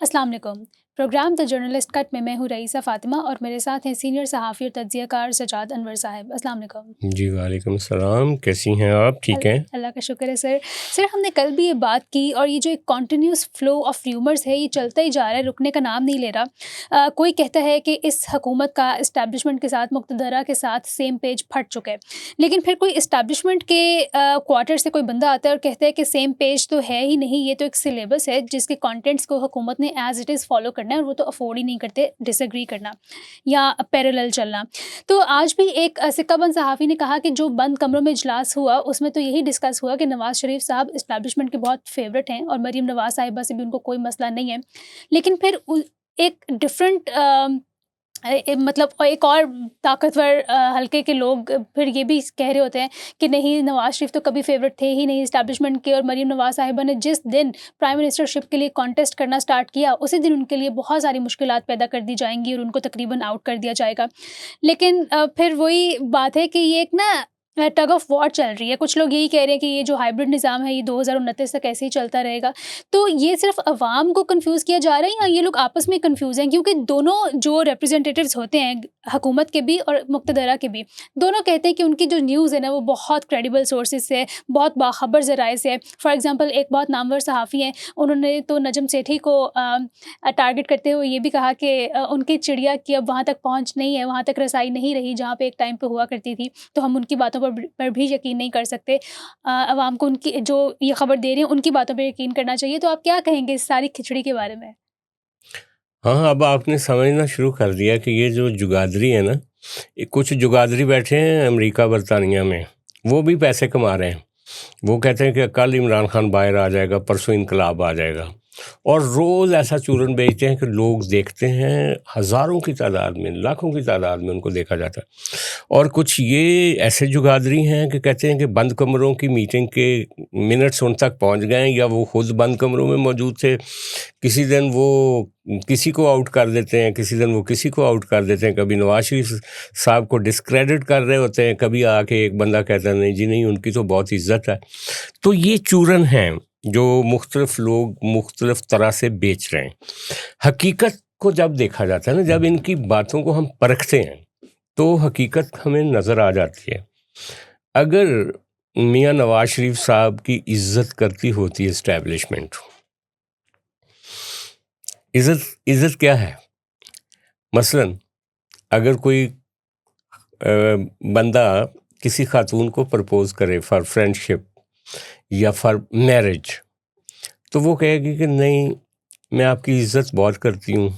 السلام علیکم۔ پروگرام دا جرنلسٹ کٹ میں ہوں رئیسہ فاطمہ اور میرے ساتھ ہیں سینئر صحافی اور تجزیہ کار سجاد انور صاحب۔ السلام علیکم۔ جی وعلیکم السلام، کیسی ہیں آپ؟ ٹھیک ہیں؟ اللہ کا شکر ہے سر۔ ہم نے کل بھی یہ بات کی اور یہ جو ایک کنٹینیوس فلو آف ریومرز ہے یہ چلتا ہی جا رہا ہے، رکنے کا نام نہیں لے رہا۔ کوئی کہتا ہے کہ اس حکومت کا اسٹیبلشمنٹ کے ساتھ، مقتدرہ کے ساتھ سیم پیج پھٹ چکا ہے، لیکن پھر کوئی اسٹیبلشمنٹ کے کوارٹر سے کوئی بندہ آتا ہے اور کہتا ہے کہ سیم پیج تو ہے ہی نہیں، یہ تو ایک سلیبس ہے جس کے کانٹینٹس کو حکومت نے ایز اٹ از فالو کرنا ہے اور وہ تو افورڈ ہی نہیں کرتے ڈس ایگری کرنا یا پیرالل چلنا۔ تو آج بھی ایک سکہ بند صحافی نے کہا کہ جو بند کمروں میں اجلاس ہوا اس میں تو یہی ڈسکس ہوا کہ نواز شریف صاحب اسٹیبلشمنٹ کے بہت فیوریٹ ہیں اور مریم نواز صاحبہ سے بھی ان کو کوئی مسئلہ نہیں ہے، لیکن پھر ایک ڈفرینٹ مطلب ایک اور طاقتور حلقے کے لوگ پھر یہ بھی کہہ رہے ہوتے ہیں کہ نہیں، نواز شریف تو کبھی فیوریٹ تھے ہی نہیں اسٹیبلشمنٹ کے، اور مریم نواز صاحبہ نے جس دن پرائم منسٹر شپ کے لیے کانٹیسٹ کرنا سٹارٹ کیا اسی دن ان کے لیے بہت ساری مشکلات پیدا کر دی جائیں گی اور ان کو تقریباً آؤٹ کر دیا جائے گا۔ لیکن پھر وہی بات ہے کہ یہ ایک نا ٹگ آف وار چل رہی ہے۔ کچھ لوگ یہی کہہ رہے ہیں کہ یہ جو ہائبرڈ نظام ہے یہ 2029 تک ایسے ہی چلتا رہے گا۔ تو یہ صرف عوام کو کنفیوز کیا جا رہا ہے یا یہ لوگ آپس میں کنفیوز ہیں؟ کیونکہ دونوں جو ریپرزنٹیٹیوز ہوتے ہیں حکومت کے بھی اور مقتدرہ کے بھی، دونوں کہتے ہیں کہ ان کی جو نیوز ہے نا وہ بہت کریڈیبل سورسز سے، بہت باخبر ذرائع سے ہے۔ فار ایگزامپل ایک بہت نامور صحافی ہیں، انہوں نے تو نجم سیٹھی کو ٹارگٹ کرتے ہوئے یہ بھی کہا کہ ان کی چڑیا کی اب وہاں تک پہنچ نہیں ہے، وہاں تک رسائی نہیں رہی جہاں پہ ایک ٹائم پہ ہوا کرتی تھی، تو ہم ان کی باتوں پر بھی یقین نہیں کر سکتے۔ عوام کو ان کی جو یہ خبر دے رہے ہیں ان کی باتوں پہ یقین کرنا چاہیے۔ تو آپ کیا کہیں گے اس ساری کھچڑی کے بارے میں؟ ہاں، اب آپ نے سمجھنا شروع کر دیا کہ یہ جو جگادری ہے نا، کچھ جگادری بیٹھے ہیں امریکہ برطانیہ میں، وہ بھی پیسے کما رہے ہیں۔ وہ کہتے ہیں کہ کل عمران خان باہر آ جائے گا، پرسوں انقلاب آ جائے گا، اور روز ایسا چورن بیچتے ہیں کہ لوگ دیکھتے ہیں، ہزاروں کی تعداد میں، لاکھوں کی تعداد میں ان کو دیکھا جاتا ہے۔ اور کچھ یہ ایسے جگادری ہیں کہ کہتے ہیں کہ بند کمروں کی میٹنگ کے منٹس ان تک پہنچ گئے ہیں، یا وہ خود بند کمروں میں موجود تھے۔ کسی دن وہ کسی کو آؤٹ کر دیتے ہیں، کسی دن وہ کسی کو آؤٹ کر دیتے ہیں، کبھی نواز شریف صاحب کو ڈسکریڈٹ کر رہے ہوتے ہیں، کبھی آ کے ایک بندہ کہتا ہے نہیں جی نہیں، ان کی تو بہت عزت ہے۔ تو یہ چورن ہیں جو مختلف لوگ مختلف طرح سے بیچ رہے ہیں۔ حقیقت کو جب دیکھا جاتا ہے نا، جب ان کی باتوں کو ہم پرکھتے ہیں تو حقیقت ہمیں نظر آ جاتی ہے۔ اگر میاں نواز شریف صاحب کی عزت کرتی ہوتی ہے اسٹیبلشمنٹ، عزت کیا ہے؟ مثلا اگر کوئی بندہ کسی خاتون کو پرپوز کرے فار فرینڈشپ یا فار میرج، تو وہ کہے گی کہ نہیں، میں آپ کی عزت بہت کرتی ہوں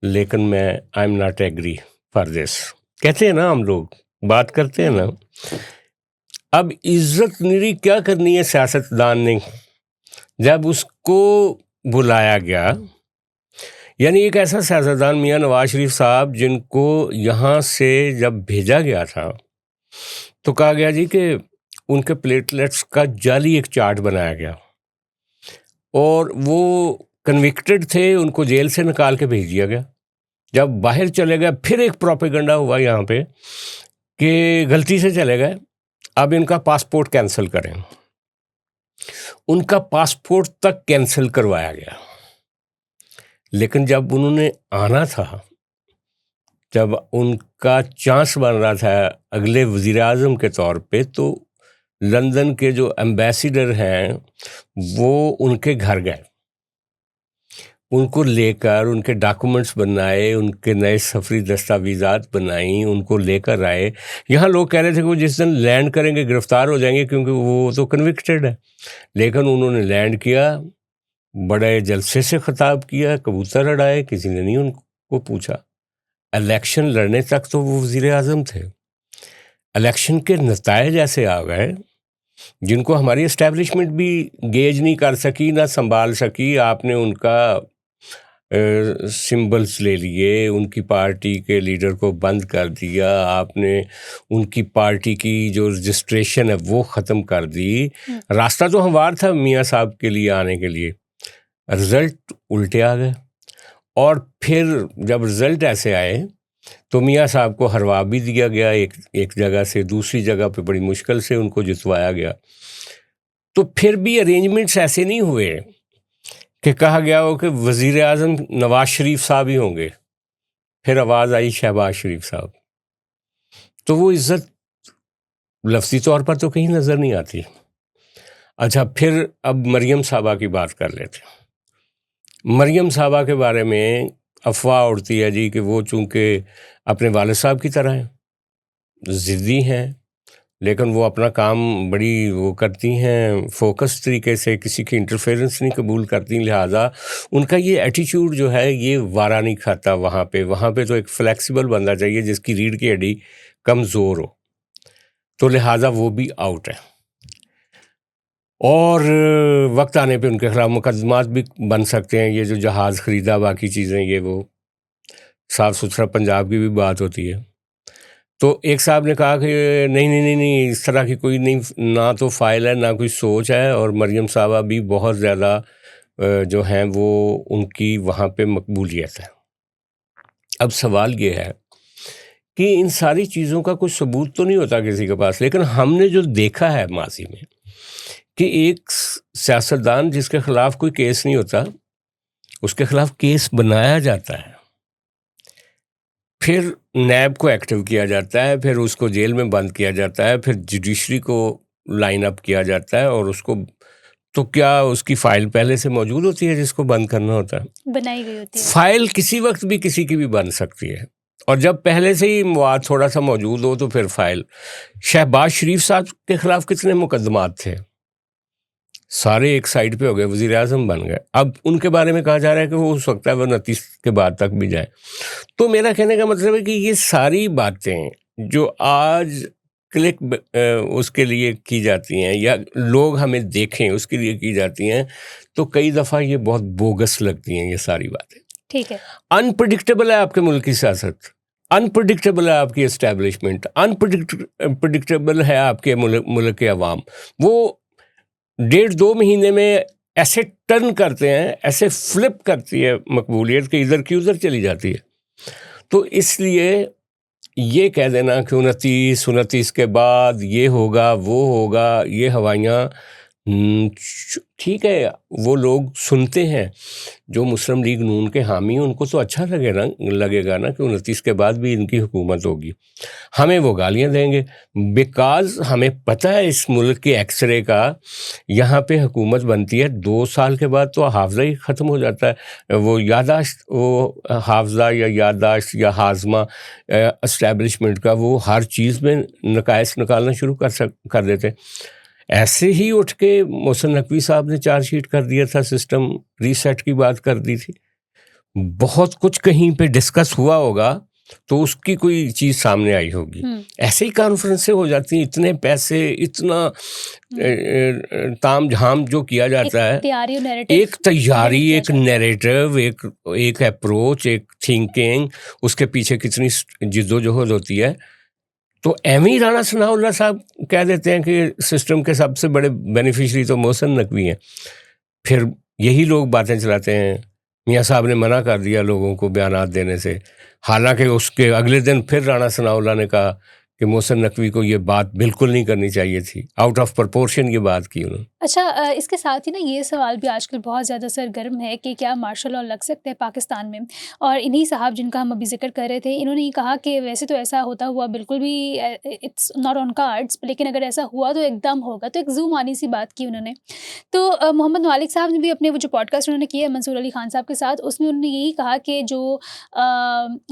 لیکن میں I am not agree for this, کہتے ہیں نا، ہم لوگ بات کرتے ہیں نا۔ اب عزت میری کیا کرنی ہے سیاستدان نے؟ جب اس کو بلایا گیا، یعنی ایک ایسا سیاستدان میاں نواز شریف صاحب جن کو یہاں سے جب بھیجا گیا تھا تو کہا گیا جی کہ ان کے پلیٹلیٹس کا جعلی ایک چارٹ بنایا گیا، اور وہ کنوکٹڈ تھے، ان کو جیل سے نکال کے بھیج دیا گیا۔ جب باہر چلے گئے پھر ایک پروپیگنڈا ہوا یہاں پہ کہ غلطی سے چلے گئے، اب ان کا پاسپورٹ کینسل کریں۔ ان کا پاسپورٹ تک کینسل کروایا گیا، لیکن جب انہوں نے آنا تھا، جب ان کا چانس بن رہا تھا اگلے وزیر اعظم کے طور پہ، تو لندن کے جو ایمبیسیڈر ہیں وہ ان کے گھر گئے، ان کو لے کر ان کے ڈاکومنٹس بنائے، ان کے نئے سفری دستاویزات بنائیں، ان کو لے کر آئے۔ یہاں لوگ کہہ رہے تھے کہ وہ جس دن لینڈ کریں گے گرفتار ہو جائیں گے کیونکہ وہ تو کنوکٹڈ ہے، لیکن انہوں نے لینڈ کیا، بڑے جلسے سے خطاب کیا، کبوتر اڑائے، کسی نے نہیں ان کو پوچھا۔ الیکشن لڑنے تک تو وہ وزیر اعظم تھے، الیکشن کے نتائج ایسے آ گئے جن کو ہماری اسٹیبلشمنٹ بھی گیج نہیں کر سکی، نہ سنبھال سکی۔ آپ نے ان کا سمبلز لے لیے، ان کی پارٹی کے لیڈر کو بند کر دیا، آپ نے ان کی پارٹی کی جو رجسٹریشن ہے وہ ختم کر دی۔ راستہ تو ہموار تھا میاں صاحب کے لیے آنے کے لیے، رزلٹ الٹے آ گئے۔ اور پھر جب رزلٹ ایسے آئے تو میاں صاحب کو ہروا بھی دیا گیا، ایک جگہ سے دوسری جگہ پہ بڑی مشکل سے ان کو جتوایا گیا۔ تو پھر بھی ارینجمنٹس ایسے نہیں ہوئے کہ کہا گیا ہو کہ وزیر اعظم نواز شریف صاحب ہی ہوں گے، پھر آواز آئی شہباز شریف صاحب، تو وہ عزت لفظی طور پر تو کہیں نظر نہیں آتی. اچھا پھر اب مریم صاحبہ کی بات کر لیتے ہیں. مریم صاحبہ کے بارے میں افواہ اڑتی ہے جی کہ وہ چونکہ اپنے والد صاحب کی طرح ہیں، ضدی ہیں، لیکن وہ اپنا کام بڑی وہ کرتی ہیں، فوکس طریقے سے، کسی کی انٹرفیرنس نہیں قبول کرتی، لہٰذا ان کا یہ ایٹیچیوڈ جو ہے یہ وارا نہیں کھاتا. وہاں پہ تو ایک فلیکسیبل بندہ چاہیے جس کی ریڑھ کی ہڈی کمزور ہو، تو لہٰذا وہ بھی آؤٹ ہے. اور وقت آنے پہ ان کے خلاف مقدمات بھی بن سکتے ہیں، یہ جو جہاز خریدا باقی چیزیں، یہ وہ صاف ستھرا پنجاب کی بھی بات ہوتی ہے. تو ایک صاحب نے کہا کہ نہیں اس طرح کی کوئی نہیں، نہ تو فائل ہے نہ کوئی سوچ ہے، اور مریم صاحبہ بھی بہت زیادہ جو ہیں وہ ان کی وہاں پہ مقبولیت ہے. اب سوال یہ ہے کہ ان ساری چیزوں کا کوئی ثبوت تو نہیں ہوتا کسی کے پاس، لیکن ہم نے جو دیکھا ہے ماضی میں کہ ایک سیاستدان جس کے خلاف کوئی کیس نہیں ہوتا، اس کے خلاف کیس بنایا جاتا ہے، پھر نیب کو ایکٹیو کیا جاتا ہے، پھر اس کو جیل میں بند کیا جاتا ہے، پھر جوڈیشری کو لائن اپ کیا جاتا ہے، اور اس کو تو کیا اس کی فائل پہلے سے موجود ہوتی ہے جس کو بند کرنا ہوتا ہے؟ بنائی گئی ہوتی ہے. فائل کسی وقت بھی کسی کی بھی بن سکتی ہے، اور جب پہلے سے ہی مواد تھوڑا سا موجود ہو تو پھر فائل. شہباز شریف صاحب کے خلاف کتنے مقدمات تھے؟ سارے ایک سائڈ پہ ہو گئے، وزیر اعظم بن گئے. اب ان کے بارے میں کہا جا رہا ہے کہ وہ ہو سکتا ہے وہ 29 کے بعد تک بھی جائے. تو میرا کہنے کا مطلب ہے کہ یہ ساری باتیں جو آج کلک اس کے لیے کی جاتی ہیں یا لوگ ہمیں دیکھیں اس کے لیے کی جاتی ہیں، تو کئی دفعہ یہ بہت بوگس لگتی ہیں. یہ ساری باتیں ٹھیک ہے، انپریڈکٹیبل ہے آپ کے ملک کی سیاست، انپریڈکٹیبل ہے آپ کی اسٹیبلشمنٹ، انپریڈکٹیبل ہے آپ کے ملک کے عوام. وہ 1.5-2 مہینے میں ایسے ٹرن کرتے ہیں، ایسے فلپ کرتی ہے مقبولیت کہ ادھر کی ادھر چلی جاتی ہے. تو اس لیے یہ کہہ دینا کہ 29 کے بعد یہ ہوگا وہ ہوگا، یہ ہوائیاں ٹھیک ہے، وہ لوگ سنتے ہیں جو مسلم لیگ نون کے حامی ہیں، ان کو تو اچھا لگے گا نا کہ 29 کے بعد بھی ان کی حکومت ہوگی. ہمیں وہ گالیاں دیں گے، بیکاز ہمیں پتہ ہے اس ملک کے ایکس رے کا یہاں پہ حکومت بنتی ہے 2 سال کے بعد تو حافظہ ہی ختم ہو جاتا ہے. وہ یاداشت، وہ حافظہ یا یاداشت یا ہاضمہ اسٹیبلشمنٹ کا وہ ہر چیز میں نقائص نکالنا شروع کر دیتے. ایسے ہی اٹھ کے محسن نقوی صاحب نے چارج شیٹ کر دیا تھا، سسٹم ریسیٹ کی بات کر دی تھی. بہت کچھ کہیں پہ ڈسکس ہوا ہوگا تو اس کی کوئی چیز سامنے آئی ہوگی. ایسے ہی کانفرنسیں ہو جاتی ہیں، اتنے پیسے، اتنا تام جھام جو کیا جاتا ہے، ایک تیاری، ایک نیریٹو، ایک اپروچ، ایک تھنکنگ، اس کے پیچھے کتنی جد و جہد ہوتی ہے. تو ایم ہی رانا ثناء اللہ صاحب کہہ دیتے ہیں کہ سسٹم کے سب سے بڑے بینیفیشری تو محسن نقوی ہیں. پھر یہی لوگ باتیں چلاتے ہیں میاں صاحب نے منع کر دیا لوگوں کو بیانات دینے سے، حالانکہ اس کے اگلے دن پھر رانا ثناء اللہ نے کہا کہ محسن نقوی کو یہ بات بالکل نہیں کرنی چاہیے تھی، آؤٹ آف پرپورشن یہ بات کی انہوں نے. اچھا، اس کے ساتھ ہی نا یہ سوال بھی آج کل بہت زیادہ سرگرم ہے کہ کیا مارشل لاء لگ سکتے ہیں پاکستان میں. اور انہی صاحب جن کا ہم ابھی ذکر کر رہے تھے، انہوں نے یہ کہا کہ ویسے تو ایسا ہوتا ہوا بالکل بھی اٹس ناٹ آن کارڈس، لیکن اگر ایسا ہوا تو ایک دم ہوگا. تو ایک زوم آنی سی بات کی انہوں نے. تو محمد مالک صاحب نے بھی اپنے وہ جو پوڈ کاسٹ انہوں نے کیا ہے منصور علی خان صاحب کے ساتھ، اس میں انہوں نے یہی کہا کہ جو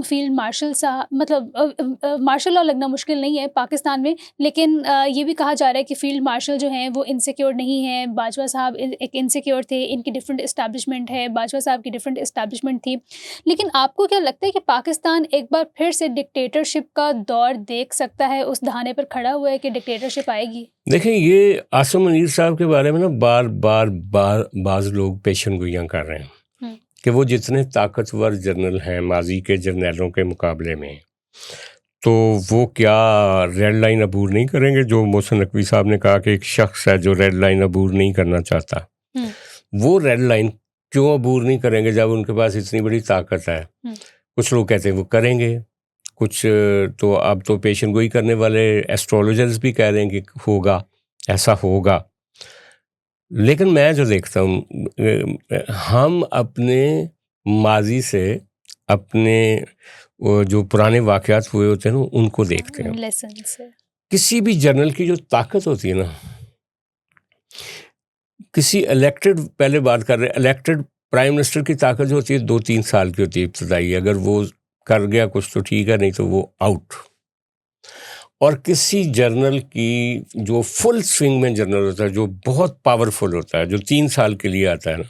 فیلڈ مارشل صاحب، مطلب مارشل لاء لگنا مشکل نہیں ہے پاکستان میں، لیکن یہ بھی کہا جا رہا ہے کہ فیلڈ مارشل جو ہیں وہ انسیکیور نہیں ہیں. باجوہ صاحب ایک انسیکیور تھے، ان کی ڈفرینٹ اسٹیبلشمنٹ ہے، باجوہ صاحب کی ڈفرینٹ اسٹیبلشمنٹ تھی. لیکن آپ کو کیا لگتا ہے کہ پاکستان ایک بار پھر سے ڈکٹیٹرشپ کا دور دیکھ سکتا ہے؟ اس دہانے پر کھڑا ہوا ہے کہ ڈکٹیٹرشپ آئے گی؟ دیکھیں، یہ عاصم منیر صاحب کے بارے میں نا بار بعض لوگ پیشن گوئیاں کر رہے ہیں کہ وہ جتنے طاقتور جنرل ہیں ماضی کے جرنیلوں کے مقابلے میں، تو وہ کیا ریڈ لائن عبور نہیں کریں گے؟ جو محسن نقوی صاحب نے کہا کہ ایک شخص ہے جو ریڈ لائن عبور نہیں کرنا چاہتا، وہ ریڈ لائن کیوں عبور نہیں کریں گے جب ان کے پاس اتنی بڑی طاقت ہے؟ کچھ لوگ کہتے ہیں وہ کریں گے، کچھ تو اب تو پیشن گوئی کرنے والے ایسٹرولوجرز بھی کہہ رہے ہیں کہ ہوگا، ایسا ہوگا. لیکن میں جو دیکھتا ہوں ہم اپنے ماضی سے اپنے جو پرانے واقعات ہوئے ہوتے ہیں نا ان کو دیکھتے ہیں. لیسنس ہے. کسی بھی جنرل کی جو طاقت ہوتی ہے نا، کسی الیکٹڈ، پہلے بات کر رہے ہیں الیکٹڈ پرائم منسٹر کی طاقت جو ہوتی ہے 2-3 سال کی ہوتی ہے ابتدائی، اگر وہ کر گیا کچھ تو ٹھیک ہے، نہیں تو وہ آؤٹ. اور کسی جنرل کی جو فل سوئنگ میں جنرل ہوتا ہے، جو بہت پاورفل ہوتا ہے، جو 3 سال کے لیے آتا ہے نا،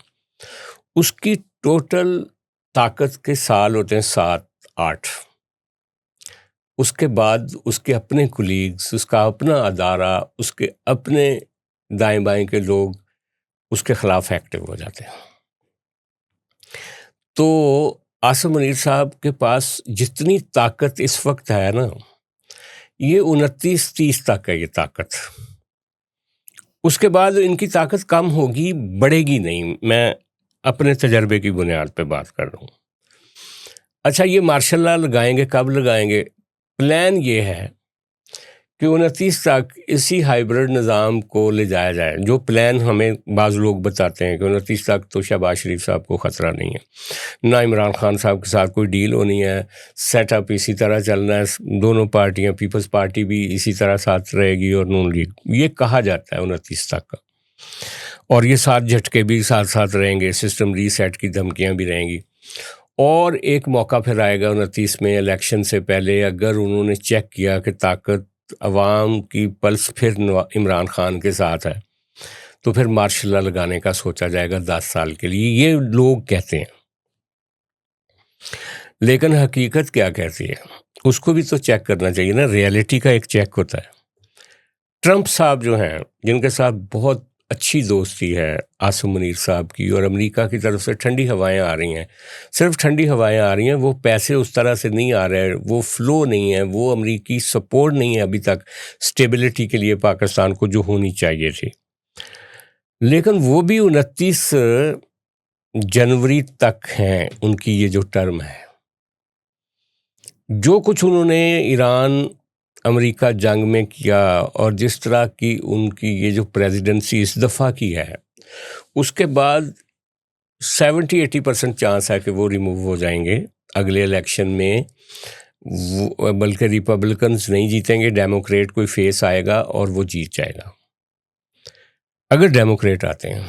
اس کی ٹوٹل طاقت کے سال ہوتے ہیں 7-8. اس کے بعد اس کے اپنے کولیگز، اس کا اپنا ادارہ، اس کے اپنے دائیں بائیں کے لوگ اس کے خلاف ایکٹیو ہو جاتے ہیں. تو عاصم منیر صاحب کے پاس جتنی طاقت اس وقت ہے نا، یہ 29-30 تک ہے یہ طاقت. اس کے بعد ان کی طاقت کم ہوگی، بڑھے گی نہیں. میں اپنے تجربے کی بنیاد پہ بات کر رہا ہوں. اچھا، یہ مارشل لا لگائیں گے، کب لگائیں گے؟ پلان یہ ہے کہ 29 تک اسی ہائیبرڈ نظام کو لے جایا جائے. جو پلان ہمیں بعض لوگ بتاتے ہیں کہ 29 تک تو شہباز شریف صاحب کو خطرہ نہیں ہے، نہ عمران خان صاحب کے ساتھ کوئی ڈیل ہونی ہے، سیٹ اپ اسی طرح چلنا ہے، دونوں پارٹیاں، پیپلز پارٹی بھی اسی طرح ساتھ رہے گی اور نون لیگ. یہ کہا جاتا ہے 29 تک کا، اور یہ 7 جھٹکے بھی ساتھ ساتھ رہیں گے، سسٹم ری سیٹ کی دھمکیاں بھی رہیں گی. اور ایک موقع پھر آئے گا 29 میں الیکشن سے پہلے، اگر انہوں نے چیک کیا کہ طاقت عوام کی پلس پھر عمران خان کے ساتھ ہے، تو پھر مارشل لا لگانے کا سوچا جائے گا 10 سال کے لیے. یہ لوگ کہتے ہیں، لیکن حقیقت کیا کہتی ہے اس کو بھی تو چیک کرنا چاہیے نا. ریئلٹی کا ایک چیک ہوتا ہے. ٹرمپ صاحب جو ہیں، جن کے ساتھ بہت اچھی دوستی ہے عاصم منیر صاحب کی، اور امریکہ کی طرف سے ٹھنڈی ہوائیں آ رہی ہیں، صرف ٹھنڈی ہوائیں آ رہی ہیں، وہ پیسے اس طرح سے نہیں آ رہے، وہ فلو نہیں ہے، وہ امریکی سپورٹ نہیں ہے ابھی تک سٹیبلٹی کے لیے پاکستان کو جو ہونی چاہیے تھی. لیکن وہ بھی 29 جنوری تک ہیں ان کی یہ جو ٹرم ہے. جو کچھ انہوں نے ایران امریکہ جنگ میں کیا، اور جس طرح کی ان کی یہ جو پریزیڈنسی اس دفعہ کی ہے، اس کے بعد 70-80% چانس ہے کہ وہ ریموو ہو جائیں گے اگلے الیکشن میں. بلکہ ریپبلکنز نہیں جیتیں گے، ڈیموکریٹ کوئی فیس آئے گا اور وہ جیت جائے گا. اگر ڈیموکریٹ آتے ہیں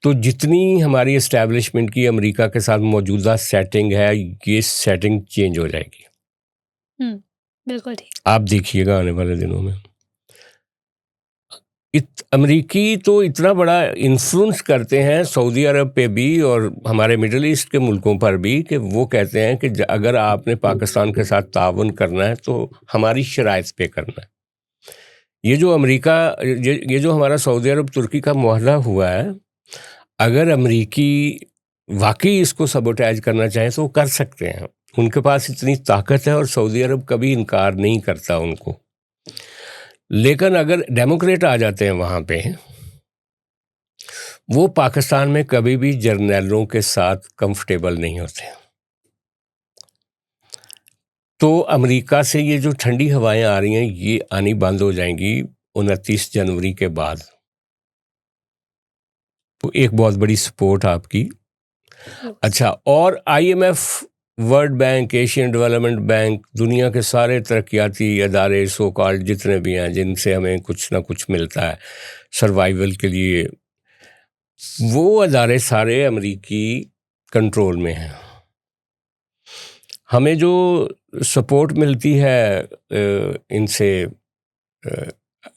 تو جتنی ہماری اسٹیبلشمنٹ کی امریکہ کے ساتھ موجودہ سیٹنگ ہے، یہ سیٹنگ چینج ہو جائے گی. بالکل ٹھیک. آپ دیکھیے گا آنے والے دنوں میں امریکی تو اتنا بڑا انفلوئنس کرتے ہیں سعودی عرب پہ بھی اور ہمارے مڈل ایسٹ کے ملکوں پر بھی، کہ وہ کہتے ہیں کہ اگر آپ نے پاکستان کے ساتھ تعاون کرنا ہے تو ہماری شرائط پہ کرنا ہے. یہ جو امریکہ، یہ جو ہمارا سعودی عرب ترکی کا معاہدہ ہوا ہے، اگر امریکی واقعی اس کو سبوٹیج کرنا چاہیں تو وہ کر سکتے ہیں. ان کے پاس اتنی طاقت ہے اور سعودی عرب کبھی انکار نہیں کرتا ان کو. لیکن اگر ڈیموکریٹ آ جاتے ہیں وہاں پہ، وہ پاکستان میں کبھی بھی جرنیلوں کے ساتھ کمفرٹیبل نہیں ہوتے. تو امریکہ سے یہ جو ٹھنڈی ہوائیں آ رہی ہیں، یہ آنی بند ہو جائیں گی 29 جنوری کے بعد. تو ایک بہت بڑی سپورٹ آپ کی. اچھا، اور IMF، world bank, Asian development bank, دنیا کے سارے ترقیاتی ادارے سو کالڈ جتنے بھی ہیں جن سے ہمیں کچھ نہ کچھ ملتا ہے سروائیول کے لیے، وہ ادارے سارے امریکی کنٹرول میں ہیں. ہمیں جو سپورٹ ملتی ہے ان سے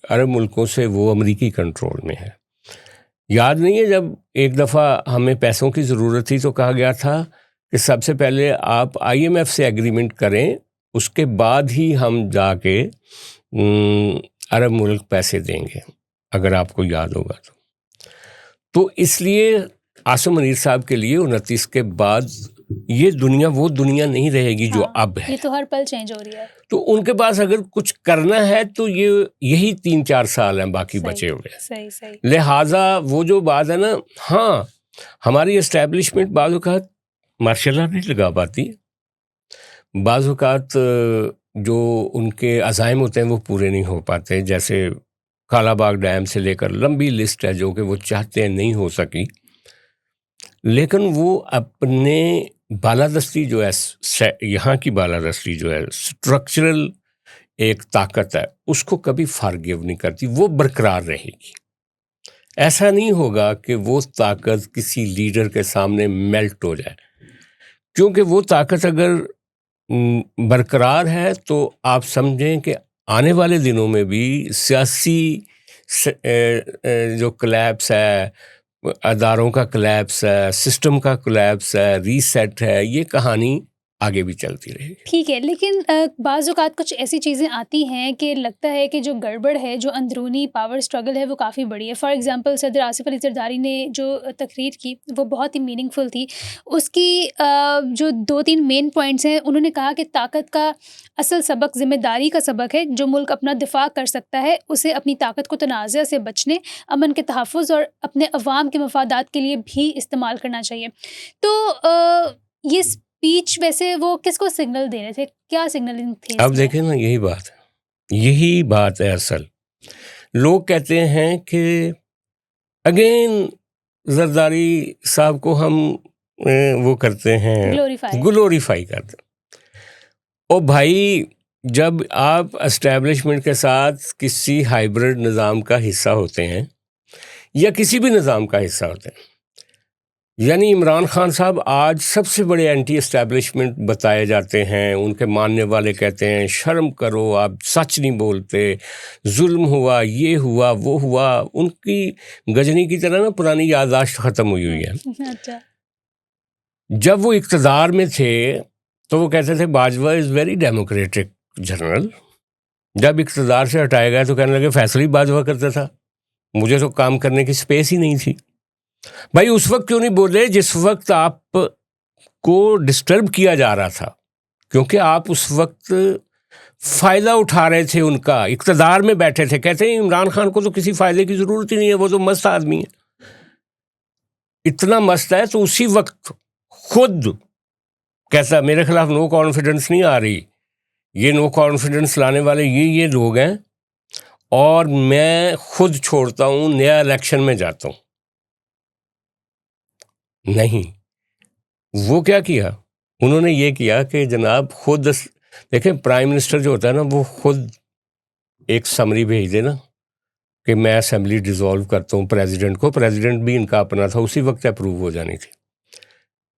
عرب ملکوں سے، وہ امریکی کنٹرول میں ہے. یاد نہیں ہے جب ایک دفعہ ہمیں پیسوں کی ضرورت تھی تو کہا گیا تھا کہ سب سے پہلے آپ IMF سے ایگریمنٹ کریں، اس کے بعد ہی ہم جا کے عرب ملک پیسے دیں گے، اگر آپ کو یاد ہوگا تو اس لیے عاصم منیر صاحب کے لیے 29 کے بعد یہ دنیا وہ دنیا نہیں رہے گی جو اب ہے. یہ تو ہر پل چینج ہو رہی ہے. تو ان کے پاس اگر کچھ کرنا ہے تو یہی 3-4 سال ہیں باقی بچے ہوئے. صحیح. لہٰذا وہ جو بات ہے نا، ہاں ہماری اسٹیبلشمنٹ بعض اوقات ماشاء اللہ نہیں لگا پاتی، بعض اوقات جو ان کے عزائم ہوتے ہیں وہ پورے نہیں ہو پاتے. جیسے کالا باغ ڈیم سے لے کر لمبی لسٹ ہے جو کہ وہ چاہتے ہیں نہیں ہو سکی، لیکن وہ اپنے بالادستی جو ہے یہاں کی بالادستی جو ہے اسٹرکچرل ایک طاقت ہے، اس کو کبھی فارگیو نہیں کرتی، وہ برقرار رہے گی۔ ایسا نہیں ہوگا کہ وہ طاقت کسی لیڈر کے سامنے میلٹ ہو جائے، کیونکہ وہ طاقت اگر برقرار ہے تو آپ سمجھیں کہ آنے والے دنوں میں بھی سیاسی جو کلیپس ہے، اداروں کا کلیپس ہے، سسٹم کا کلیپس ہے، ریسیٹ ہے، یہ کہانی آگے بھی چلتی رہے گی۔ ٹھیک ہے، لیکن بعض اوقات کچھ ایسی چیزیں آتی ہیں کہ لگتا ہے کہ جو گڑبڑ ہے، جو اندرونی پاور اسٹرگل ہے وہ کافی بڑی ہے۔ فار ایگزامپل صدر آصف علی زرداری نے جو تقریر کی وہ بہت ہی میننگ فل تھی۔ اس کی جو 2-3 مین پوائنٹس ہیں، انہوں نے کہا کہ طاقت کا اصل سبق ذمہ داری کا سبق ہے۔ جو ملک اپنا دفاع کر سکتا ہے اسے اپنی طاقت کو تنازع سے بچنے، امن کے تحفظ اور اپنے عوام کے مفادات کے لیے بھی استعمال کرنا چاہیے۔ تو یہ اسپیچ ویسے وہ کس کو سگنل دے رہے تھے؟ کیا سگنلنگ تھے اس اب میں؟ دیکھیں نا، یہی بات ہے اصل۔ لوگ کہتے ہیں کہ اگین زرداری صاحب کو ہم وہ کرتے ہیں، گلوریفائی کرتے ہیں۔ اور بھائی، جب آپ اسٹیبلشمنٹ کے ساتھ کسی ہائیبرڈ نظام کا حصہ ہوتے ہیں یا کسی بھی نظام کا حصہ ہوتے ہیں، یعنی عمران خان صاحب آج سب سے بڑے اینٹی اسٹیبلشمنٹ بتائے جاتے ہیں، ان کے ماننے والے کہتے ہیں شرم کرو، آپ سچ نہیں بولتے، ظلم ہوا، یہ ہوا، وہ ہوا۔ ان کی گجنی کی طرح نا پرانی یادداشت ختم ہوئی ہے۔ اچھا، جب وہ اقتدار میں تھے تو وہ کہتے تھے Bajwa is very democratic general. جب اقتدار سے ہٹایا گیا تو کہنے لگے فیصلہ ہی باجوہ کرتا تھا، مجھے تو کام کرنے کی سپیس ہی نہیں تھی۔ بھائی اس وقت کیوں نہیں بولے جس وقت آپ کو ڈسٹرب کیا جا رہا تھا؟ کیونکہ آپ اس وقت فائدہ اٹھا رہے تھے، ان کا اقتدار میں بیٹھے تھے۔ کہتے ہیں عمران خان کو تو کسی فائدے کی ضرورت ہی نہیں ہے، وہ تو مست آدمی ہے۔ اتنا مست ہے تو اسی وقت خود کہتا میرے خلاف نو کانفیڈنس نہیں آ رہی، یہ نو کانفیڈنس لانے والے یہ لوگ ہیں اور میں خود چھوڑتا ہوں، نیا الیکشن میں جاتا ہوں۔ نہیں، وہ کیا کیا انہوں نے؟ یہ کیا کہ جناب خود دیکھیں، پرائم منسٹر جو ہوتا ہے نا، وہ خود ایک سمری بھیج دے نا کہ میں اسمبلی ڈیزالو کرتا ہوں پریزیڈنٹ کو۔ پریزیڈنٹ بھی ان کا اپنا تھا، اسی وقت اپروو ہو جانی تھی۔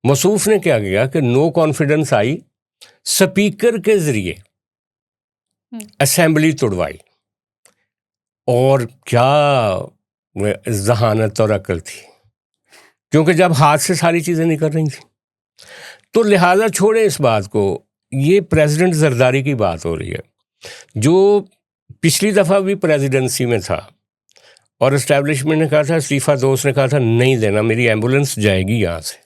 موصوف نے کیا کیا کہ نو کانفیڈنس آئی، سپیکر کے ذریعے اسمبلی توڑوائی، اور کیا ذہانت اور عقل تھی، کیونکہ جب ہاتھ سے ساری چیزیں نکل رہی تھیں۔ تو لہٰذا چھوڑیں اس بات کو، یہ پریزیڈنٹ زرداری کی بات ہو رہی ہے، جو پچھلی دفعہ بھی پریزیڈنسی میں تھا اور اسٹیبلشمنٹ نے کہا تھا استعفیٰ دو، اس نے کہا تھا نہیں دینا، میری ایمبولینس جائے گی یہاں سے۔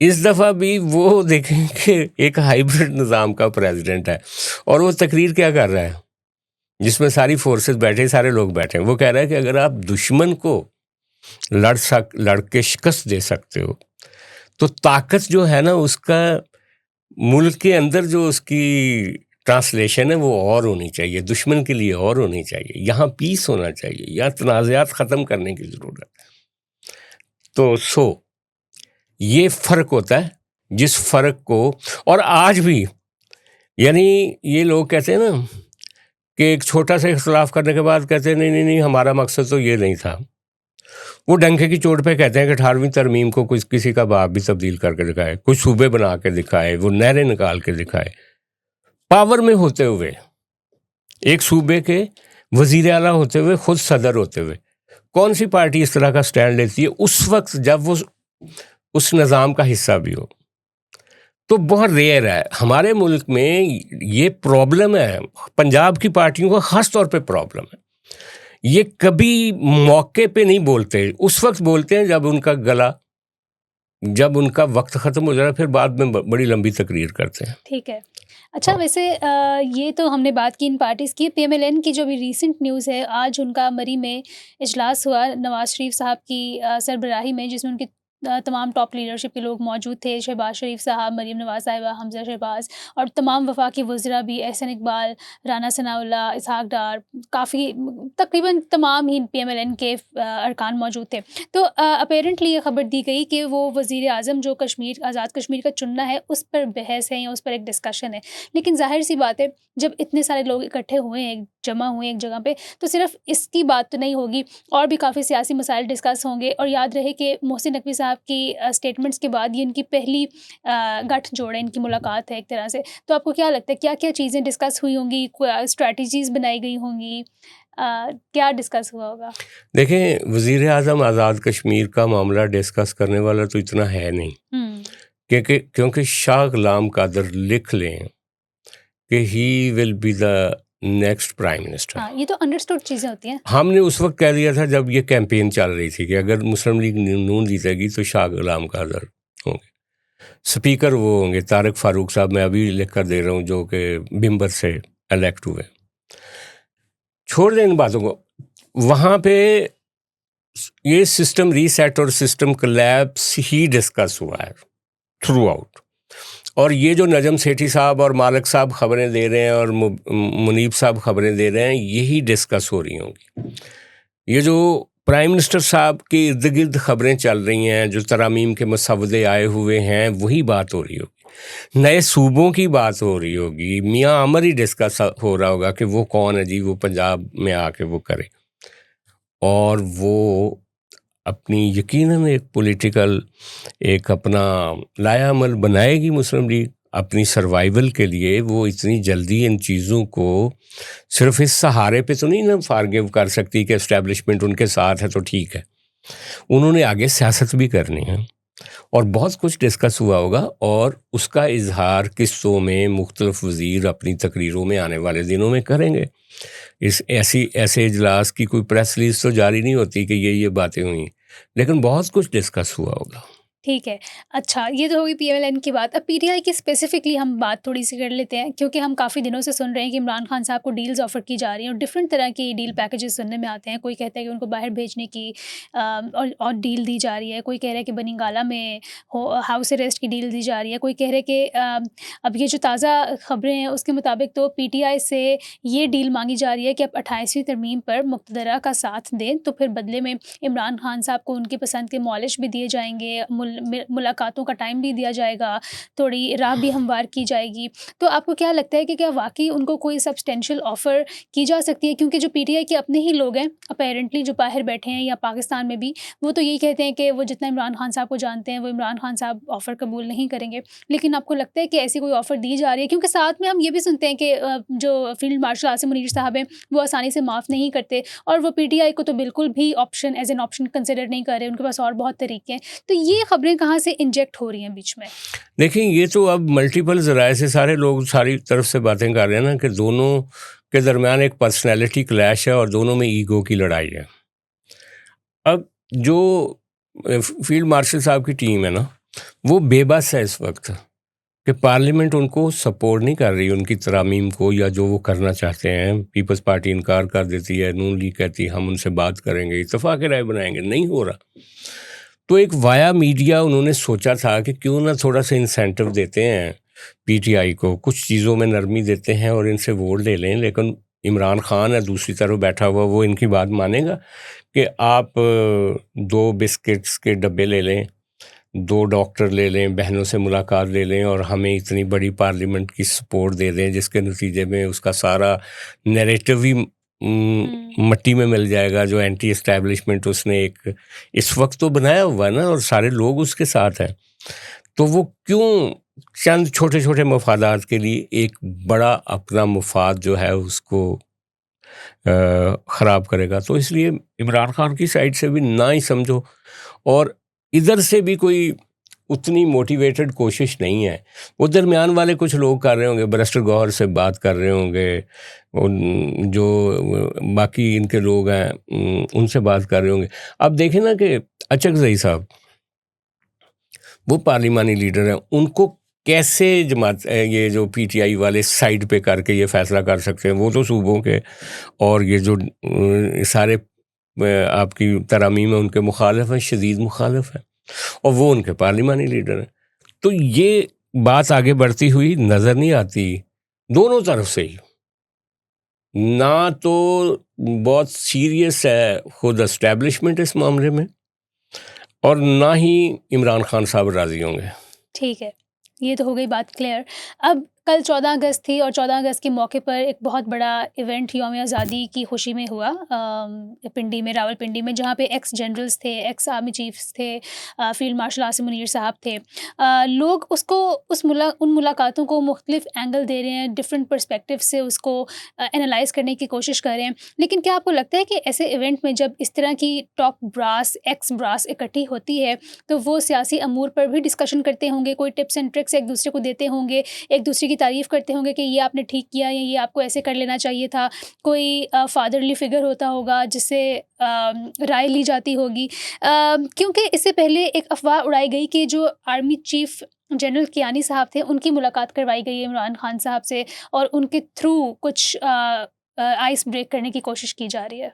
اس دفعہ بھی وہ دیکھیں کہ ایک ہائیبرڈ نظام کا پریزیڈنٹ ہے اور وہ تقریر کیا کر رہا ہے جس میں ساری فورسز بیٹھے، سارے لوگ بیٹھے ہیں۔ وہ کہہ رہا ہے کہ اگر آپ دشمن کو لڑ کے شکست دے سکتے ہو تو طاقت جو ہے نا اس کا ملک کے اندر جو اس کی ٹرانسلیشن ہے وہ اور ہونی چاہیے، دشمن کے لیے اور ہونی چاہیے، یہاں پیس ہونا چاہیے، یہاں تنازعات ختم کرنے کی ضرورت ہے۔ تو یہ فرق ہوتا ہے، جس فرق کو، اور آج بھی یعنی یہ لوگ کہتے ہیں نا کہ ایک چھوٹا سا اختلاف کرنے کے بعد کہتے ہیں نہیں ہمارا مقصد تو یہ نہیں تھا۔ وہ ڈنکے کی چوٹ پہ کہتے ہیں کہ 18ویں ترمیم کو کسی کا باپ بھی تبدیل کر کے دکھائے، کچھ صوبے بنا کے دکھائے، وہ نہریں نکال کے دکھائے، پاور میں ہوتے ہوئے، ایک صوبے کے وزیر اعلیٰ ہوتے ہوئے، خود صدر ہوتے ہوئے۔ کون سی پارٹی اس طرح کا سٹینڈ لیتی ہے اس وقت جب وہ اس نظام کا حصہ بھی ہو؟ تو بہت ریئر ہے۔ ہمارے ملک میں یہ پرابلم ہے، پنجاب کی پارٹیوں کا خاص طور پہ پرابلم ہے۔ یہ کبھی موقع پہ نہیں بولتے، اس وقت بولتے ہیں جب ان کا وقت ختم ہو جائے، پھر بعد میں بڑی لمبی تقریر کرتے ہیں۔ ٹھیک ہے، اچھا ویسے یہ تو ہم نے بات کی ان پارٹیز کی۔ پی ایم ایل این کی جو بھی ریسنٹ نیوز ہے، آج ان کا مری میں اجلاس ہوا نواز شریف صاحب کی سربراہی میں، جس میں ان کی تمام ٹاپ لیڈرشپ کے لوگ موجود تھے، شہباز شریف صاحب، مریم نواز صاحبہ، حمزہ شہباز اور تمام وفاقی وزراء بھی، احسن اقبال، رانا ثناء اللہ، اسحاق ڈار، کافی تقریباً تمام ہی پی ایم ایل این کے ارکان موجود تھے۔ تو اپیرنٹلی یہ خبر دی گئی کہ وہ وزیر اعظم جو کشمیر، آزاد کشمیر کا چننا ہے، اس پر بحث ہے یا اس پر ایک ڈسکشن ہے۔ لیکن ظاہر سی بات ہے جب اتنے سارے لوگ اکٹھے ہوئے ہیں، جمع ہوئے ایک جگہ پہ، تو صرف اس کی بات تو نہیں ہوگی، اور بھی کافی سیاسی مسائل ڈسکس ہوں گے۔ اور یاد رہے کہ محسن نقوی صاحب کی اسٹیٹمنٹس کے بعد یہ ان کی پہلی گٹھ جوڑ ہے، ان کی ملاقات ہے ایک طرح سے۔ تو آپ کو کیا لگتا ہے کیا کیا چیزیں ڈسکس ہوئی ہوں گی، اسٹریٹجیز بنائی گئی ہوں گی، کیا ڈسکس ہوا ہوگا؟ دیکھیں، وزیر اعظم آزاد کشمیر کا معاملہ ڈسکس کرنے والا تو اتنا ہے نہیں، کیونکہ شاہ غلام قادر لکھ لیں کہ he will be the next prime minister. ہاں، یہ تو انڈرسٹوڈ چیزیں ہوتی ہیں۔ ہم نے اس وقت کہہ دیا تھا جب یہ کیمپین چل رہی تھی کہ اگر مسلم لیگ نون جیتے گی تو شاہ غلام قادر ہوں گے، اسپیکر وہ ہوں گے طارق فاروق صاحب، میں ابھی لکھ کر دے رہا ہوں، جو کہ بمبر سے الیکٹ ہوئے۔ چھوڑ دیں ان باتوں کو، وہاں پہ یہ سسٹم ریسیٹ اور سسٹم کلیپس ہی ڈسکس ہوا ہے تھرو آؤٹ۔ اور یہ جو نجم سیٹھی صاحب اور مالک صاحب خبریں دے رہے ہیں اور منیب صاحب خبریں دے رہے ہیں، یہی ڈسکس ہو رہی ہوں گی۔ یہ جو پرائم منسٹر صاحب کے ارد گرد خبریں چل رہی ہیں، جو ترامیم کے مسودے آئے ہوئے ہیں، وہی بات ہو رہی ہوگی، نئے صوبوں کی بات ہو رہی ہوگی، میاں عمر ہی ڈسکس ہو رہا ہوگا کہ وہ کون ہے جی، وہ پنجاب میں آ کے وہ کرے۔ اور وہ اپنی یقیناً ایک پولیٹیکل ایک اپنا لایا عمل بنائے گی مسلم لیگ اپنی سروائیول کے لیے۔ وہ اتنی جلدی ان چیزوں کو صرف اس سہارے پہ تو نہیں نا فارگیو کر سکتی کہ اسٹیبلشمنٹ ان کے ساتھ ہے تو ٹھیک ہے، انہوں نے آگے سیاست بھی کرنی ہے، اور بہت کچھ ڈسکس ہوا ہوگا، اور اس کا اظہار قصوں میں مختلف وزیر اپنی تقریروں میں آنے والے دنوں میں کریں گے۔ ایسے اجلاس کی کوئی پریس ریلیز تو جاری نہیں ہوتی کہ یہ باتیں ہوئیں، لیکن بہت کچھ ڈسکس ہوا ہوگا۔ ٹھیک ہے، اچھا، یہ تو ہوگی پی ایم ایل این کی بات۔ اب پی ٹی آئی کی اسپیسیفکلی ہم بات تھوڑی سی کر لیتے ہیں، کیونکہ ہم کافی دنوں سے سن رہے ہیں کہ عمران خان صاحب کو ڈیلز آفر کی جا رہی ہیں، اور ڈفرینٹ طرح کی ڈیل پیکیجز سننے میں آتے ہیں۔ کوئی کہتا ہے کہ ان کو باہر بھیجنے کی اور ڈیل دی جا رہی ہے، کوئی کہہ رہا ہے کہ بنی گالہ میں ہاؤس اریسٹ کی ڈیل دی جا رہی ہے، کوئی کہہ رہا ہے کہ اب یہ جو تازہ خبریں ہیں اس کے مطابق تو پی ٹی آئی سے یہ ڈیل مانگی جا رہی ہے کہ اب 28ویں ترمیم پر مقتدرہ کا ساتھ دیں تو پھر بدلے میں عمران خان صاحب کو ان کی پسند کے معالج بھی دیے جائیں گے، ملاقاتوں کا ٹائم بھی دیا جائے گا، تھوڑی راہ بھی ہموار کی جائے گی۔ تو آپ کو کیا لگتا ہے کہ کیا واقعی ان کو کوئی سبسٹینشیل آفر کی جا سکتی ہے؟ کیونکہ جو پی ٹی آئی کے اپنے ہی لوگ ہیں اپیرنٹلی جو باہر بیٹھے ہیں یا پاکستان میں بھی، وہ تو یہی کہتے ہیں کہ وہ جتنا عمران خان صاحب کو جانتے ہیں وہ عمران خان صاحب آفر قبول نہیں کریں گے۔ لیکن آپ کو لگتا ہے کہ ایسی کوئی آفر دی جا رہی ہے؟ کیونکہ ساتھ میں ہم یہ بھی سنتے ہیں کہ جو فیلڈ مارشل عاصم منیر صاحب ہیں وہ آسانی سے معاف نہیں کرتے، اور وہ پی ٹی آئی کو تو بالکل بھی option as an option consider نہیں کر رہے، ان کے پاس اور بہت طریقے ہیں۔ تو یہ خبریں کہاں سے انجیکٹ ہو رہی ہیں بیچ میں؟ دیکھیں، یہ تو اب ملٹیپل ذرائع سے سارے لوگ ساری طرف سے باتیں کر رہے ہیں نا، کہ دونوں کے درمیان ایک پرسنالٹی کلیش ہے اور دونوں میں ایگو کی لڑائی ہے۔ اب جو فیلڈ مارشل صاحب کی ٹیم ہے نا، وہ بے بس ہے اس وقت کہ پارلیمنٹ ان کو سپورٹ نہیں کر رہی، ان کی ترامیم کو یا جو وہ کرنا چاہتے ہیں۔ پیپلز پارٹی انکار کر دیتی ہے، نون لیگ کہتی ہے ہم ان سے بات کریں گے، اتفاق رائے بنائیں گے، نہیں ہو رہا۔ تو ایک وایا میڈیا انہوں نے سوچا تھا کہ کیوں نہ تھوڑا سا انسینٹو دیتے ہیں پی ٹی آئی کو، کچھ چیزوں میں نرمی دیتے ہیں اور ان سے ووٹ لے لیں۔ لیکن عمران خان ہے دوسری طرف بیٹھا ہوا، وہ ان کی بات مانے گا کہ آپ 2 بسکٹس کے ڈبے لے لیں، 2 ڈاکٹر لے لیں، بہنوں سے ملاقات لے لیں، اور ہمیں اتنی بڑی پارلیمنٹ کی سپورٹ دے دیں، جس کے نتیجے میں اس کا سارا نیریٹو ہی مٹی میں مل جائے گا، جو اینٹی اسٹیبلشمنٹ اس نے ایک اس وقت تو بنایا ہوا ہے نا، اور سارے لوگ اس کے ساتھ ہیں۔ تو وہ کیوں چند چھوٹے چھوٹے مفادات کے لیے ایک بڑا اپنا مفاد جو ہے اس کو خراب کرے گا؟ تو اس لیے عمران خان کی سائڈ سے بھی نہ ہی سمجھو، اور ادھر سے بھی کوئی اتنی موٹیویٹڈ کوشش نہیں ہے۔ وہ درمیان والے کچھ لوگ کر رہے ہوں گے، برسٹر گوہر سے بات کر رہے ہوں گے، جو باقی ان کے لوگ ہیں ان سے بات کر رہے ہوں گے۔ اب دیکھیں نا کہ اچکزئی صاحب وہ پارلیمانی لیڈر ہیں، ان کو کیسے جماعت یہ جو پی ٹی آئی والے سائڈ پہ کر کے یہ فیصلہ کر سکتے ہیں؟ وہ تو صوبوں کے اور یہ جو سارے آپ کی ترامیم ہیں ان کے مخالف ہیں، شدید مخالف ہیں۔ اور وہ ان کے پارلیمانی لیڈر ہیں. تو یہ بات آگے بڑھتی ہوئی نظر نہیں آتی دونوں طرف سے ہی. نہ تو بہت سیریس ہے خود اسٹیبلشمنٹ اس معاملے میں، اور نہ ہی عمران خان صاحب راضی ہوں گے. ٹھیک ہے، یہ تو ہو گئی بات کلیئر. اب کل 14 اگست تھی، اور 14 اگست کے موقع پر ایک بہت بڑا ایونٹ یوم آزادی کی خوشی میں ہوا پنڈی میں، راول پنڈی میں، جہاں پہ ایکس جنرلز تھے، ایکس آرمی چیفز تھے، فیلڈ مارشل عاصم منیر صاحب تھے. لوگ ان ملاقاتوں کو مختلف اینگل دے رہے ہیں، ڈفرینٹ پرسپیکٹیو سے اس کو انالائز کرنے کی کوشش کر رہے ہیں. لیکن کیا آپ کو لگتا ہے کہ ایسے ایونٹ میں جب اس طرح کی ٹاپ براس، ایکس براس اکٹھی ہوتی ہے تو وہ سیاسی امور پر بھی ڈسکشن کرتے ہوں گے، کوئی ٹپس اینڈ ٹرکس ایک دوسرے کو دیتے ہوں گے، ایک دوسرے کی تعریف کرتے ہوں گے کہ یہ آپ نے ٹھیک کیا یا یہ آپ کو ایسے کر لینا چاہیے تھا، کوئی فادرلی فگر ہوتا ہوگا جس سے رائے لی جاتی ہوگی. کیونکہ اس سے پہلے ایک افواہ اڑائی گئی کہ جو آرمی چیف جنرل کیانی صاحب تھے ان کی ملاقات کروائی گئی ہے عمران خان صاحب سے، اور ان کے تھرو کچھ آئس بریک کرنے کی کوشش کی جا رہی ہے.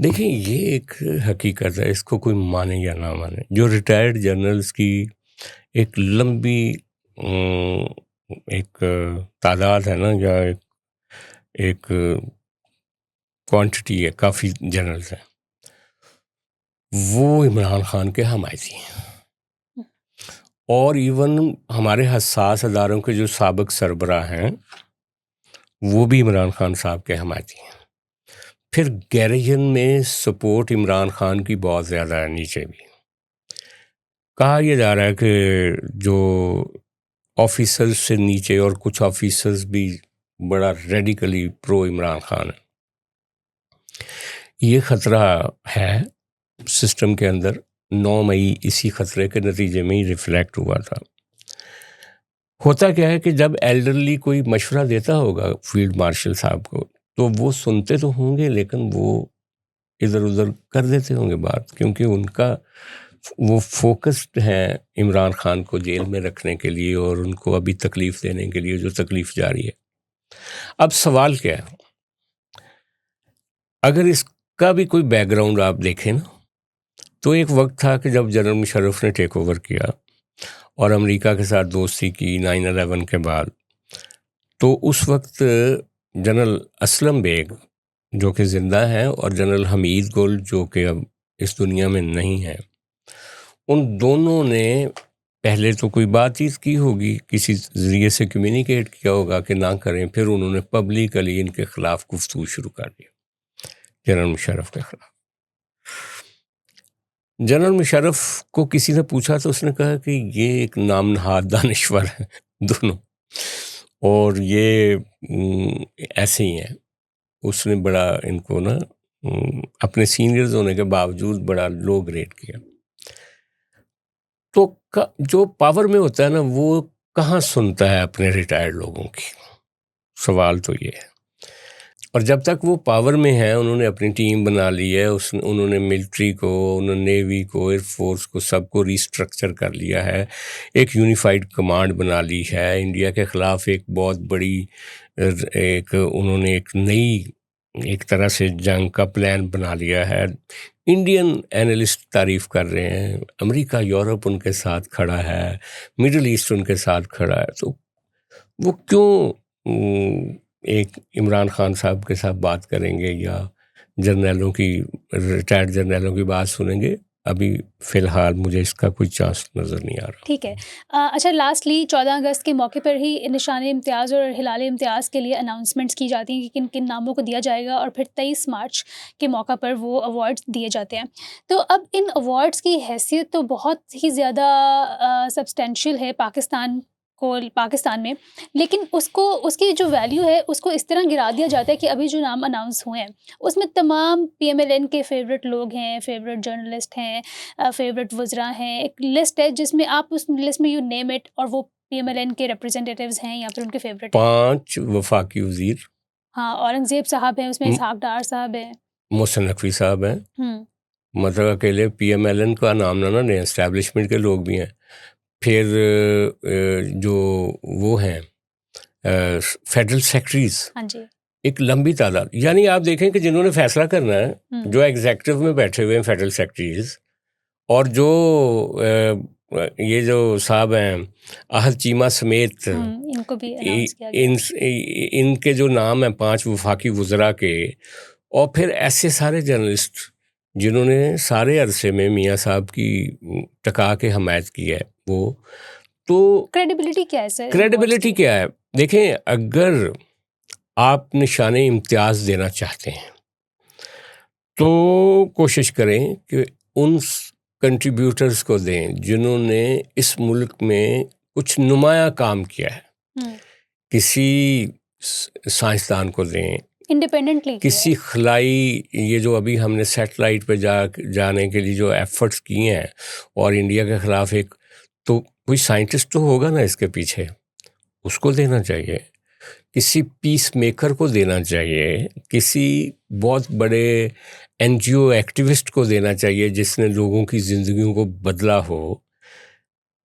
دیکھیں یہ ایک حقیقت ہے، اس کو کوئی مانے یا نہ مانے. جو ریٹائرڈ جنرلز کی ایک لمبی ایک تعداد ہے نا، یا ایک کوانٹٹی ہے، کافی جنرلز ہیں، وہ عمران خان کے حمایتی ہیں. اور ایون ہمارے حساس اداروں کے جو سابق سربراہ ہیں وہ بھی عمران خان صاحب کے حمایتی ہیں. پھر گیریجن میں سپورٹ عمران خان کی بہت زیادہ ہے. نیچے بھی کہا یہ جا رہا ہے کہ جو آفیسرز سے نیچے اور کچھ آفیسرز بھی بڑا ریڈیکلی پرو عمران خان ہے. یہ خطرہ ہے سسٹم کے اندر. 9 مئی اسی خطرے کے نتیجے میں ہی ریفلیکٹ ہوا تھا. ہوتا کیا ہے کہ جب ایلڈرلی کوئی مشورہ دیتا ہوگا فیلڈ مارشل صاحب کو تو وہ سنتے تو ہوں گے، لیکن وہ ادھر ادھر کر دیتے ہوں گے بات، کیونکہ ان کا وہ فوکسڈ ہیں عمران خان کو جیل میں رکھنے کے لیے اور ان کو ابھی تکلیف دینے کے لیے جو تکلیف جاری ہے. اب سوال کیا ہے، اگر اس کا بھی کوئی بیک گراؤنڈ آپ دیکھیں نا، تو ایک وقت تھا کہ جب جنرل مشرف نے ٹیک اوور کیا اور امریکہ کے ساتھ دوستی کی 9/11 کے بعد، تو اس وقت جنرل اسلم بیگ جو کہ زندہ ہیں اور جنرل حمید گل جو کہ اب اس دنیا میں نہیں ہیں، ان دونوں نے پہلے تو کوئی بات چیت کی ہوگی، کسی ذریعے سے کمیونیکیٹ کیا ہوگا کہ نہ کریں، پھر انہوں نے پبلکلی ان کے خلاف گفتگو شروع کر دیا، جنرل مشرف کے خلاف. جنرل مشرف کو کسی نے پوچھا تو اس نے کہا کہ یہ ایک نام نہاد دانشور ہیں دونوں، اور یہ ایسے ہی ہیں. اس نے بڑا ان کو نا اپنے سینئرز ہونے کے باوجود بڑا لو گریڈ کیا. تو جو پاور میں ہوتا ہے نا وہ کہاں سنتا ہے اپنے ریٹائرڈ لوگوں کی، سوال تو یہ ہے. اور جب تک وہ پاور میں ہیں انہوں نے اپنی ٹیم بنا لی ہے، انہوں نے ملٹری کو، انہوں نے نیوی کو، ایئر فورس کو، سب کو ریسٹرکچر کر لیا ہے، ایک یونیفائڈ کمانڈ بنا لی ہے. انڈیا کے خلاف ایک بہت بڑی انہوں نے ایک نئی ایک طرح سے جنگ کا پلان بنا لیا ہے. انڈین اینالسٹ تعریف کر رہے ہیں، امریکہ یورپ ان کے ساتھ کھڑا ہے، مڈل ایسٹ ان کے ساتھ کھڑا ہے. تو وہ کیوں ایک عمران خان صاحب کے ساتھ بات کریں گے یا جرنیلوں کی، ریٹائرڈ جرنیلوں کی بات سنیں گے؟ ابھی فی الحال مجھے اس کا کوئی چانس نظر نہیں آ رہا. ٹھیک ہے. اچھا، لاسٹلی 14 اگست کے موقع پر ہی نشان امتیاز اور ہلال امتیاز کے لیے اناؤنسمنٹس کی جاتی ہیں کہ کن کن ناموں کو دیا جائے گا، اور پھر 23 مارچ کے موقع پر وہ ایوارڈز دیے جاتے ہیں. تو اب ان ایوارڈز کی حیثیت تو بہت ہی زیادہ سبسٹینشیل ہے پاکستان میں، لیکن اس کی جو ویلیو ہے اس کو اس طرح گرا دیا جاتا ہے کہ ابھی جو نام اناؤنس ہوئے ہیں اس میں تمام PMLN کے فیوریٹ لوگ ہیں، فیوریٹ جرنلسٹ ہیں، فیوریٹ وزراء ہیں. ایک لسٹ ہے جس میں آپ اس لسٹ میں یو نیم اٹ، اور وہ PMLN کے ریپرزینٹیٹیوز ہیں یا پھر ان کے فیوریٹ 5 وفاقی وزیر، ہاں، اورنگزیب صاحب ہیں اس میں، اسحاق ڈار صاحب ہیں، محسن نقوی صاحب ہیں. مطلب اکیلے PMLN کا نام نہ لیں، اسٹیبلشمنٹ کے لوگ بھی ہیں. پھر جو وہ ہیں فیڈرل سیکرٹریز، ہاں جی، ایک لمبی تعداد. یعنی آپ دیکھیں کہ جنہوں نے فیصلہ کرنا ہے، جو ایگزیکٹو میں بیٹھے ہوئے ہیں فیڈرل سیکرٹریز، اور جو یہ جو صاحب ہیں احد چیمہ سمیت ان کو بھی اناؤنس کیا گیا، ان کے جو نام ہیں 5 وفاقی وزراء کے، اور پھر ایسے سارے جرنلسٹ جنہوں نے سارے عرصے میں میاں صاحب کی ٹکا کے حمایت کی ہے، وہ تو کریڈیبلٹی کیا ہے سر؟ کریڈیبلٹی کیا ہے؟ دیکھیں، اگر آپ نشان امتیاز دینا چاہتے ہیں تو کوشش کریں کہ ان کنٹریبیوٹرز کو دیں جنہوں نے اس ملک میں کچھ نمایاں کام کیا ہے. کسی سائنسدان کو دیں، انڈیپینڈنٹلی کسی خلائی، یہ جو ابھی ہم نے سیٹلائٹ پہ جانے کے لیے جو ایفرٹس کیے ہیں، اور انڈیا کے خلاف ایک، تو کوئی سائنٹسٹ تو ہوگا نا اس کے پیچھے، اس کو دینا چاہیے. کسی پیس میکر کو دینا چاہیے، کسی بہت بڑے این جی او ایکٹیوسٹ کو دینا چاہیے جس نے لوگوں کی زندگیوں کو بدلا ہو.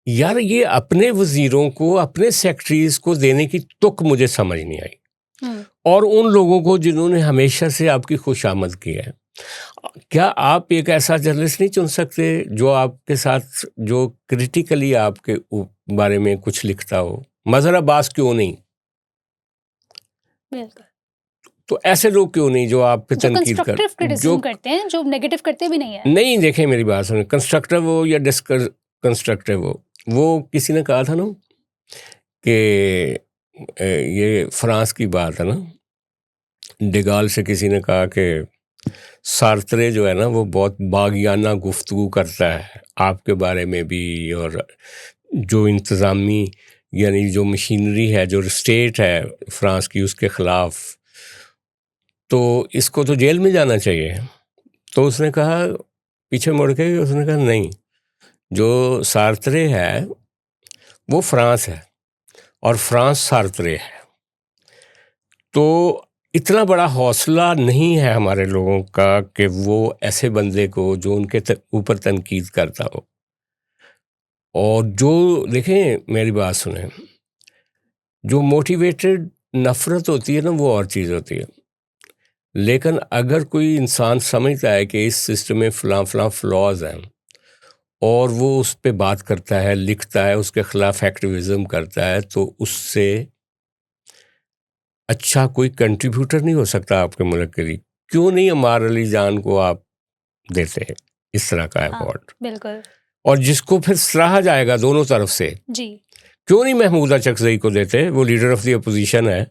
یار یہ اپنے وزیروں کو، اپنے سیکٹریز کو دینے کی تک مجھے سمجھ نہیں آئی، اور ان لوگوں کو جنہوں نے ہمیشہ سے آپ کی خوش آمد کی ہے. کیا آپ ایک ایسا جرنلسٹ نہیں چن سکتے جو آپ کے ساتھ، جو کریٹیکلی آپ کے بارے میں کچھ لکھتا ہو؟ مظہر عباس کیوں نہیں؟ بالکل. تو ایسے لوگ کیوں نہیں جو آپ پہ تنقید جو کرتے ہیں، جو نیگیٹو کرتے بھی نہیں ہیں؟ نہیں، دیکھیں میری بات سنیں، کنسٹرکٹیو ہو یا کنسٹرکٹیو ہو، وہ کسی نے کہا تھا نا کہ یہ فرانس کی بات ہے نا، ڈیگال سے کسی نے کہا کہ سارترے جو ہے نا وہ بہت باغیانہ گفتگو کرتا ہے آپ کے بارے میں بھی، اور جو انتظامی یعنی جو مشینری ہے، جو اسٹیٹ ہے فرانس کی، اس کے خلاف، تو اس کو تو جیل میں جانا چاہیے. تو اس نے کہا، پیچھے مڑ کے اس نے کہا نہیں، جو سارترے ہے وہ فرانس ہے اور فرانس سارترے ہے. تو اتنا بڑا حوصلہ نہیں ہے ہمارے لوگوں کا کہ وہ ایسے بندے کو جو ان کے اوپر تنقید کرتا ہو. اور جو دیکھیں میری بات سنیں، جو موٹیویٹڈ نفرت ہوتی ہے نا وہ اور چیز ہوتی ہے، لیکن اگر کوئی انسان سمجھتا ہے کہ اس سسٹم میں فلاں فلاز ہیں اور وہ اس پہ بات کرتا ہے، لکھتا ہے، اس کے خلاف ایکٹیویزم کرتا ہے، تو اس سے اچھا کوئی کنٹریبیوٹر نہیں ہو سکتا آپ کے ملک کے لیے. کیوں نہیں عمار علی جان کو آپ دیتے ہیں اس طرح کا ایوارڈ؟ بالکل. اور جس کو پھر سراہا جائے گا دونوں طرف سے، جی، کیوں نہیں محمودہ چکزئی کو دیتے؟ وہ لیڈر آف دی اپوزیشن ہے،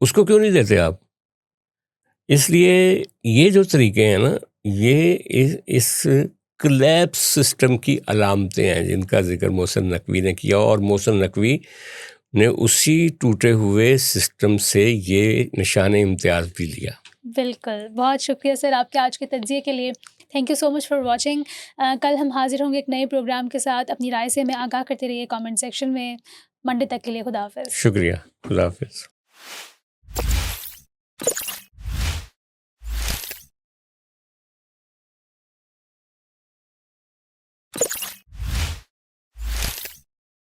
اس کو کیوں نہیں دیتے آپ؟ اس لیے یہ جو طریقے ہیں نا، یہ اس کلیپس سسٹم کی علامتیں ہیں جن کا ذکر محسن نقوی نے کیا، اور محسن نقوی نے اسی ٹوٹے ہوئے سسٹم سے یہ نشان امتیاز بھی لیا. بالکل. بہت شکریہ سر آپ کے آج کے تجزیے کے لیے. Thank you so much for watching. کل ہم حاضر ہوں گے ایک نئے پروگرام کے ساتھ. اپنی رائے سے ہمیں آگاہ کرتے رہیے کامنٹ سیکشن میں. منڈے تک کے لیے خدا حافظ. شکریہ، خدا حافظ.